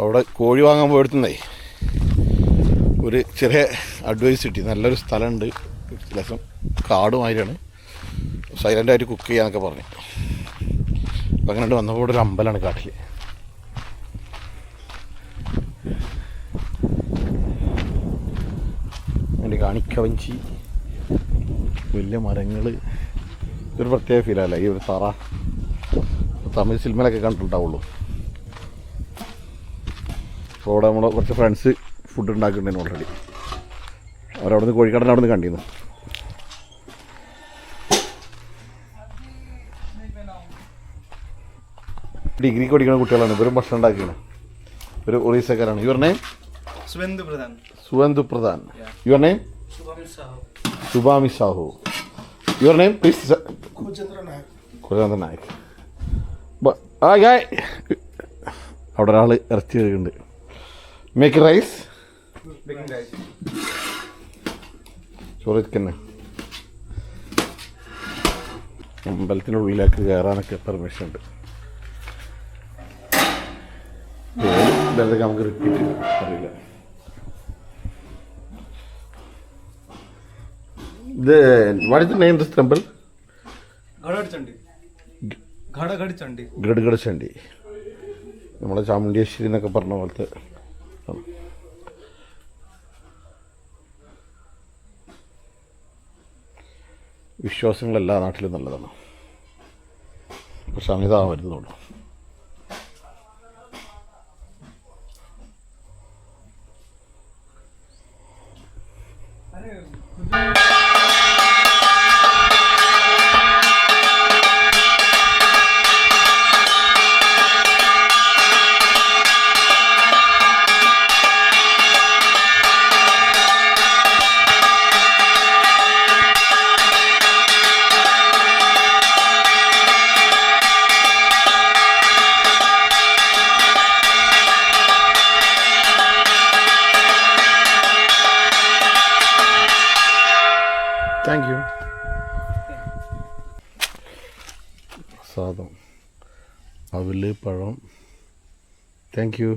അവിടെ കോഴി വാങ്ങാൻ പോയെടുത്തുന്നേ ഒരു ചെറിയ അഡ്വൈസ് കിട്ടി. നല്ലൊരു സ്ഥലമുണ്ട്, ലേശം കാടുമാതിരിയാണ്, സൈലൻ്റായിട്ട് കുക്ക് ചെയ്യാന്നൊക്കെ പറഞ്ഞു. അപ്പം അങ്ങനെ വന്നപ്പോൾ ഇവിടെ ഒരു അമ്പലമാണ് കാട്ടിൽ. അതിൻ്റെ കാണിക്കവഞ്ചി, വലിയ മരങ്ങൾ, ഇതൊരു പ്രത്യേക ഫീലല്ല ഈ ഒരു തറ. തമിഴ് സിനിമയിലൊക്കെ കണ്ടിട്ടുണ്ടാവുള്ളൂ. അപ്പോൾ അവിടെ നമ്മൾ കുറച്ച് ഫ്രണ്ട്സ് ഫുഡ് ഉണ്ടാക്കുന്നുണ്ടായിരുന്നു ഓൾറെഡി. അവരവിടെ നിന്ന് കോഴിക്കടലിൽ അവിടെ നിന്ന് കണ്ടിരുന്നു. ഡിഗ്രിക്ക് പഠിക്കുന്ന കുട്ടികളാണ്, ഇവരും ഭക്ഷണം ഉണ്ടാക്കിയാണ്. ഒരു ഒറീസക്കാരാണ്. Your name? Suvantu Pradhan. Your name? Subami Sahu. Your name please? Kujendra Nayak. അവിടെ ഒരാൾ ഇറച്ചി കഴിക്കുന്നുണ്ട്. മേക്ക് റൈസ്, ചോറ് തന്നെ. അമ്പലത്തിനുള്ളിലേക്ക് കയറാനൊക്കെ പെർമിഷൻ ഉണ്ട്. നമുക്ക് റിപ്പീറ്റ് അറിയില്ല. ഇത് what is the name this temple? Gadgad Chandi. നമ്മളെ ചാമുണ്ടേശ്വരി എന്നൊക്കെ പറഞ്ഞ പോലത്തെ. വിശ്വാസങ്ങൾ എല്ലാ നാട്ടിലും നല്ലതാണ്, പക്ഷെ അമിതാ വരുന്നുള്ളൂ. Thank you. സാദം, അവല്, പഴം. Thank you.